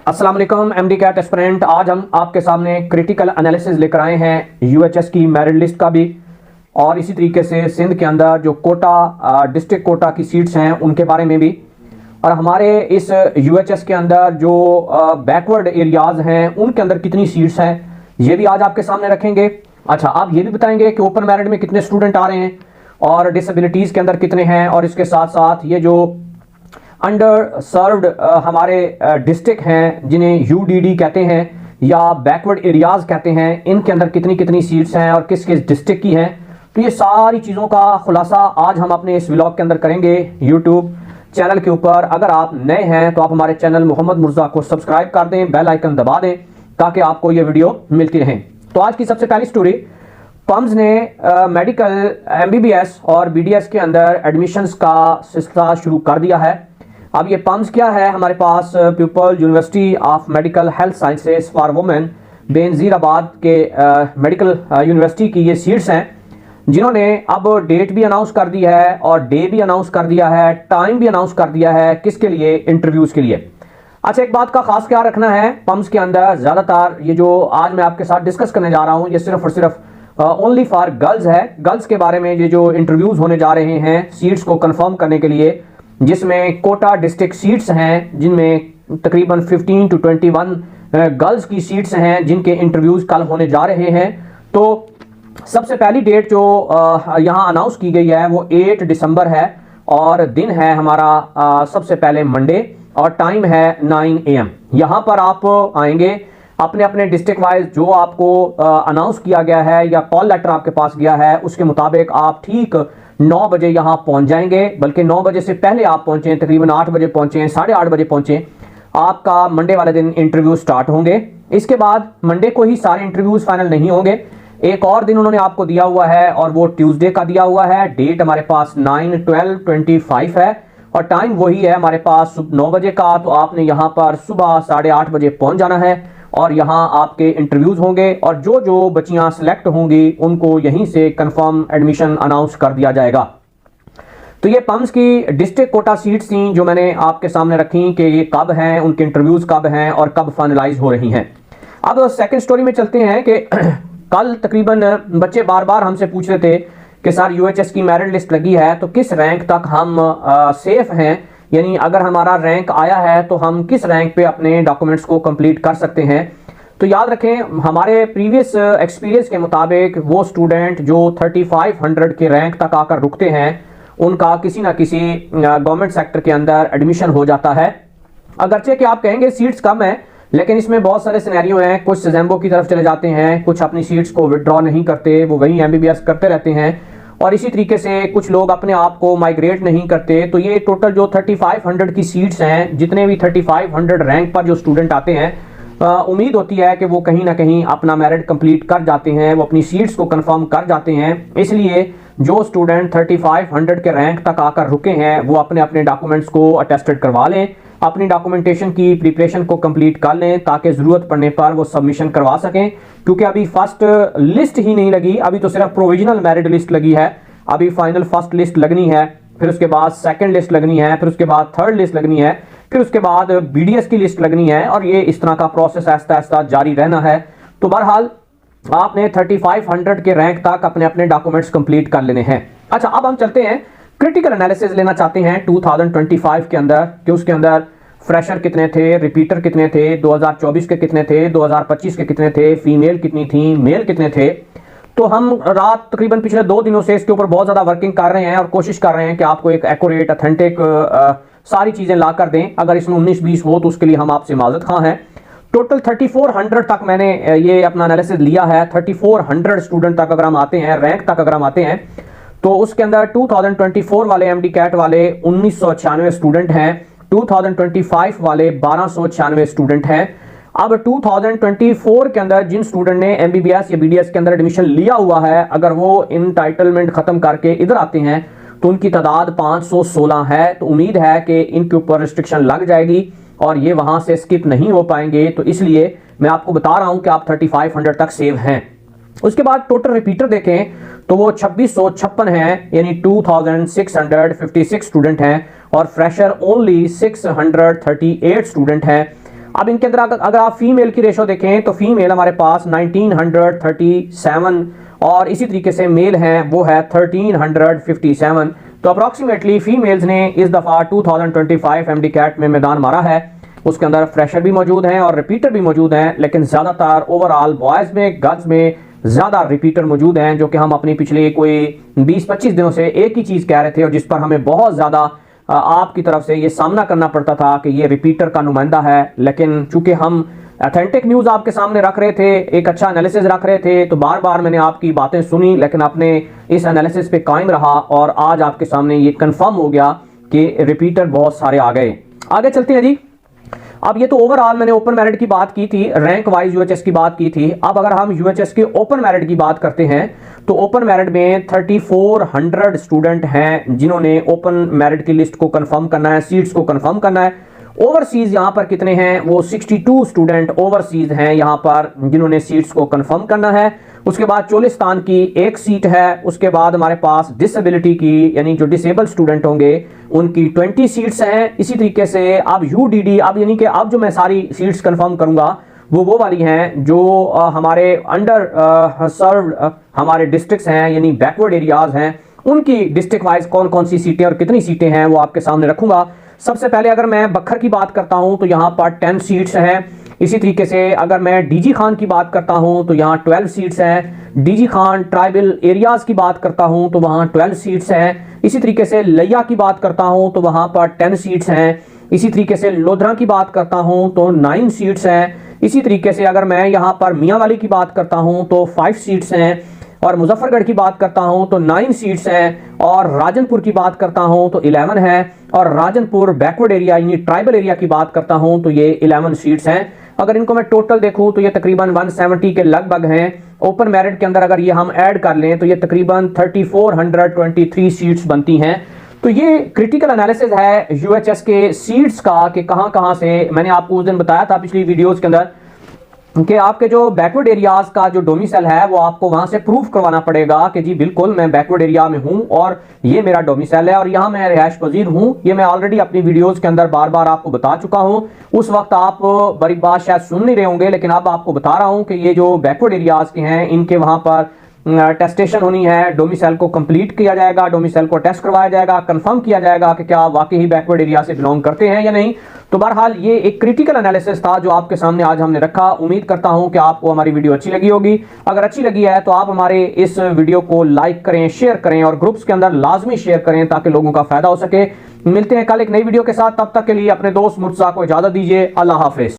अस्सलाम वालेकुम MD cat aspirant. आज हम आपके सामने क्रिटिकल एनालिसिस लेकर आए हैं यूएचएस की मेरिट लिस्ट का भी, और इसी तरीके से सिंध के अंदर जो कोटा डिस्ट्रिक्ट कोटा की सीट्स हैं उनके बारे में भी, और हमारे इस यूएचएस के अंदर जो बैकवर्ड एरियाज हैं उनके अंदर कितनी सीट्स हैं ये भी आज आपके सामने रखेंगे। अच्छा, आप ये भी बताएंगे कि ओपन मेरिट में कितने स्टूडेंट आ रहे हैं और डिसेबिलिटीज़ के अंदर कितने हैं, और इसके साथ साथ ये जो अंडर सर्व्ड हमारे डिस्ट्रिक्ट हैं जिन्हें यूडीडी कहते हैं या बैकवर्ड एरियाज कहते हैं, इनके अंदर कितनी कितनी सीट्स हैं और किस किस डिस्ट्रिक्ट की हैं। तो ये सारी चीज़ों का खुलासा आज हम अपने इस व्लॉग के अंदर करेंगे यूट्यूब चैनल के ऊपर। अगर आप नए हैं तो आप हमारे चैनल मोहम्मद मुर्जा को सब्सक्राइब कर दें, बेल आइकन दबा दें ताकि आपको ये वीडियो मिलती रहें। तो आज की सबसे पहली स्टोरी, पम्स ने मेडिकल एमबीबीएस और बीडीएस के अंदर एडमिशन्स का सिलसिला शुरू कर दिया है। अब ये पम्स क्या है, हमारे पास people university of medical health sciences for women Benazirabad के मेडिकल यूनिवर्सिटी की ये सीट्स हैं, जिन्होंने अब डेट भी अनाउंस कर दी है और डे भी अनाउंस कर दिया है, टाइम भी अनाउंस कर दिया है, किसके लिए, इंटरव्यूज के लिए। अच्छा, एक बात का खास ख्याल रखना है, पम्स के अंदर ज़्यादातर ये जो आज मैं आपके साथ डिस्कस करने जा रहा हूँ ये सिर्फ और सिर्फ ओनली फॉर गर्ल्स है। गर्ल्स के बारे में ये जो इंटरव्यूज होने जा रहे हैं सीट्स को कंफर्म करने के लिए, जिसमें कोटा डिस्ट्रिक्ट सीट्स हैं जिनमें तकरीबन 15 to 21 गर्ल्स की सीट्स हैं जिनके इंटरव्यूज कल होने जा रहे हैं। तो सबसे पहली डेट जो यहाँ अनाउंस की गई है वो 8 दिसंबर है और दिन है हमारा सबसे पहले मंडे और टाइम है 9 AM। यहाँ पर आप आएंगे, अपने अपने डिस्ट्रिक्ट वाइज जो आपको अनाउंस किया गया है या कॉल लेटर आपके पास गया है उसके मुताबिक आप ठीक 9 बजे यहाँ पहुँच जाएंगे, बल्कि 9 बजे से पहले आप पहुँचें, तकरीबन 8 बजे पहुँचें, 8:30 बजे पहुँचें। आपका मंडे वाले दिन इंटरव्यू स्टार्ट होंगे। इसके बाद मंडे को ही सारे इंटरव्यूज फाइनल नहीं होंगे, एक और दिन उन्होंने आपको दिया हुआ है और वो ट्यूसडे का दिया हुआ है। डेट हमारे पास 9/12/25 है और टाइम वही है हमारे पास 9 बजे का। तो आपने यहाँ पर सुबह 8:30 बजे पहुँच जाना है और यहाँ आपके इंटरव्यूज होंगे और जो जो बच्चियाँ सिलेक्ट होंगी उनको यहीं से कंफर्म एडमिशन अनाउंस कर दिया जाएगा। तो ये पम्स की डिस्ट्रिक्ट कोटा सीट्स थी जो मैंने आपके सामने रखी कि ये कब हैं, उनके इंटरव्यूज कब हैं और कब फाइनलाइज हो रही हैं। अब सेकंड स्टोरी में चलते हैं कि कल तकरीबन बच्चे बार बार हमसे पूछ रहे थे कि सर यूएचएस की मेरिट लिस्ट लगी है तो किस रैंक तक हम सेफ हैं, यानी अगर हमारा रैंक आया है तो हम किस रैंक पे अपने डॉक्यूमेंट्स को कंप्लीट कर सकते हैं। तो याद रखें, हमारे प्रीवियस एक्सपीरियंस के मुताबिक वो स्टूडेंट जो 3500 के रैंक तक आकर रुकते हैं उनका किसी ना किसी गवर्नमेंट सेक्टर के अंदर एडमिशन हो जाता है। अगरचे कि आप कहेंगे सीट्स कम है, लेकिन इसमें बहुत सारे सिनेरियो हैं। कुछ सिजेम्बो की तरफ चले जाते हैं, कुछ अपनी सीट्स को विड्रॉ नहीं करते, वो वहीं एमबीबीएस करते रहते हैं, और इसी तरीके से कुछ लोग अपने आप को माइग्रेट नहीं करते। तो ये टोटल जो 3500 की सीट्स हैं, जितने भी 3500 रैंक पर जो स्टूडेंट आते हैं, उम्मीद होती है कि वो कहीं ना कहीं अपना मेरिट कंप्लीट कर जाते हैं, वो अपनी सीट्स को कंफर्म कर जाते हैं। इसलिए जो स्टूडेंट 3500 के रैंक तक आकर रुके हैं वो अपने अपने डॉक्यूमेंट्स को अटेस्टेड करवा लें, अपनी डॉक्यूमेंटेशन की प्रिपरेशन को कंप्लीट कर लें ताकि ज़रूरत पड़ने पर वो सबमिशन करवा सकें। क्योंकि अभी फर्स्ट लिस्ट ही नहीं लगी, अभी तो सिर्फ प्रोविजनल मेरिट लिस्ट लगी है। अभी फाइनल फर्स्ट लिस्ट लगनी है, फिर उसके बाद सेकंड लिस्ट लगनी है, फिर उसके बाद थर्ड लिस्ट लगनी है, फिर उसके बाद बीडीएस की लिस्ट लगनी है, और ये इस तरह का प्रोसेस आहिस्ता आहिस्ता जारी रहना है। तो बहरहाल आपने 3500 के रैंक तक अपने अपने डॉक्यूमेंट्स कंप्लीट कर लेने हैं। अच्छा, अब हम चलते हैं क्रिटिकल एनालिसिस लेना चाहते हैं 2025 के अंदर कि उसके अंदर फ्रेशर कितने थे, रिपीटर कितने थे, 2024 के कितने थे, 2025 के कितने थे, फीमेल कितनी थी, मेल कितने थे। तो हम रात तकरीबन पिछले 2 दिनों से इसके ऊपर बहुत ज़्यादा वर्किंग कर रहे हैं और कोशिश कर रहे हैं कि आपको एक एक्यूरेट ऑथेंटिक सारी चीज़ें ला कर दें। अगर इसमें 19-20 हो तो उसके लिए हम आपसे माजरत खां हैं। टोटल 3400 तक मैंने ये अपना एनालिसिस लिया है। 3400 स्टूडेंट तक अगर हम आते हैं, रैंक तक अगर हम आते हैं, तो उसके अंदर 2024 वाले एमडी कैट वाले 1996 स्टूडेंट हैं, 2025 वाले 1296 स्टूडेंट हैं। अब 2024 के अंदर जिन स्टूडेंट ने एमबीबीएस या बीडीएस के अंदर एडमिशन लिया हुआ है, अगर वो इंटाइटलमेंट खत्म करके इधर आते हैं तो उनकी तादाद 516 है। तो उम्मीद है कि इनके ऊपर रिस्ट्रिक्शन लग जाएगी और ये वहां से स्किप नहीं हो पाएंगे। तो इसलिए मैं आपको बता रहा हूं कि आप 3500 तक सेव हैं। उसके बाद टोटल रिपीटर देखें तो वो 2656 हैं, यानी 2656 स्टूडेंट हैं, और फ्रेशर ओनली 638 स्टूडेंट हैं। अब इनके अंदर अगर आप फीमेल की रेशो देखें तो फीमेल हमारे पास 1937 और इसी तरीके से मेल है वो है 1357। तो अप्रॉक्सीमेटली फीमेल्स ने इस दफ़ा 2025 एमडी कैट में मैदान मारा है। उसके अंदर फ्रेशर भी मौजूद हैं और रिपीटर भी मौजूद हैं, लेकिन ज़्यादातर ओवरऑल बॉयज़ में गर्ल्स में ज़्यादा रिपीटर मौजूद हैं, जो कि हम अपनी पिछले कोई 20-25 दिनों से एक ही चीज़ कह रहे थे और जिस पर हमें बहुत ज़्यादा आपकी तरफ से ये सामना करना पड़ता था कि ये रिपीटर का नुमाइंदा है। लेकिन चूंकि हम ऑथेंटिक न्यूज़ आपके सामने रख रहे थे, एक अच्छा एनालिसिस रख रहे थे, तो बार बार मैंने आपकी बातें सुनी, लेकिन आपने इस एनालिसिस पे कायम रहा और आज आपके सामने ये कंफर्म हो गया कि रिपीटर बहुत सारे आ गए। आगे चलते हैं जी। अब ये तो ओवरऑल मैंने ओपन मेरिट की बात की थी, रैंक वाइज यूएचएस की बात की थी। अब अगर हम यूएचएस के ओपन मेरिट की बात करते हैं तो ओपन मेरिट में 3400 स्टूडेंट हैं जिन्होंने ओपन मेरिट की लिस्ट को कंफर्म करना है, सीट्स को कंफर्म करना है। ओवरसीज यहां पर कितने हैं, वो 62 स्टूडेंट ओवरसीज हैं यहां पर जिन्होंने सीट्स को कंफर्म करना है। उसके बाद चोलिस्तान की एक सीट है। उसके बाद हमारे पास डिसेबिलिटी की यानी जो डिसेबल स्टूडेंट होंगे उनकी 20 सीट्स हैं। इसी तरीके से अब यूडीडी, अब यानी कि अब जो मैं सारी सीट्स कंफर्म करूंगा वो वाली हैं जो हमारे अंडर सर्व्ड हमारे डिस्ट्रिक्ट्स हैं यानी बैकवर्ड एरियाज हैं, उनकी डिस्ट्रिक्ट वाइज कौन कौन सी सीटें और कितनी सीटें हैं वो आपके सामने रखूंगा। सबसे पहले अगर मैं बखर की बात करता हूं तो यहां पर 10 सीट्स हैं। इसी तरीके से अगर मैं डीजी खान की बात करता हूं तो यहाँ 12 सीट्स हैं। डीजी खान ट्राइबल एरियाज की बात करता हूं तो वहाँ 12 सीट्स हैं। इसी तरीके से लैया की बात करता हूं तो वहाँ पर 10 सीट्स हैं। इसी तरीके से लोधरा की बात करता हूं तो 9 सीट्स हैं। इसी तरीके से अगर मैं यहाँ पर मियांवाली की बात करता हूं तो 5 सीट्स हैं और मुजफ्फरगढ़ की बात करता हूं तो 9 सीट्स हैं और राजनपुर की बात करता हूं तो 11 है और राजनपुर बैकवर्ड एरिया यानी ट्राइबल एरिया की बात करता हूं तो ये 11 सीट्स हैं। अगर इनको मैं टोटल देखूं तो ये तकरीबन 170 के लगभग हैं। ओपन मेरिट के अंदर अगर ये हम ऐड कर लें तो ये तकरीबन 3423 सीट्स बनती हैं। तो ये क्रिटिकल एनालिसिस है यूएचएस के सीट्स का कि कहां से, मैंने आपको उस दिन बताया था पिछली वीडियोस के अंदर कि आपके जो बैकवर्ड एरियाज का जो डोमिसाइल है वो आपको वहां से प्रूफ करवाना पड़ेगा कि जी बिल्कुल मैं बैकवर्ड एरिया में हूं और ये मेरा डोमिसाइल है और यहां मैं रिहाइश पजीर हूं। ये मैं ऑलरेडी अपनी वीडियोस के अंदर बार बार आपको बता चुका हूं। उस वक्त आप बड़ी बात शायद सुन नहीं रहे होंगे, लेकिन अब आपको बता रहा हूं कि ये जो बैकवर्ड एरियाज के हैं इनके वहां पर टेस्टेशन होनी है, डोमिसाइल को कंप्लीट किया जाएगा, डोमिसाइल को टेस्ट करवाया जाएगा, कंफर्म किया जाएगा कि क्या वाकई ही बैकवर्ड एरिया से बिलोंग करते हैं या नहीं। तो बहरहाल ये एक क्रिटिकल एनालिसिस था जो आपके सामने आज हमने रखा। उम्मीद करता हूं कि आपको हमारी वीडियो अच्छी लगी होगी। अगर अच्छी लगी है तो आप हमारे इस वीडियो को लाइक करें, शेयर करें और ग्रुप्स के अंदर लाजमी शेयर करें ताकि लोगों का फायदा हो सके। मिलते हैं कल एक नई वीडियो के साथ, तब तक के लिए अपने दोस्त मुर्तज़ा को इजाजत दीजिए। अल्लाह हाफिज।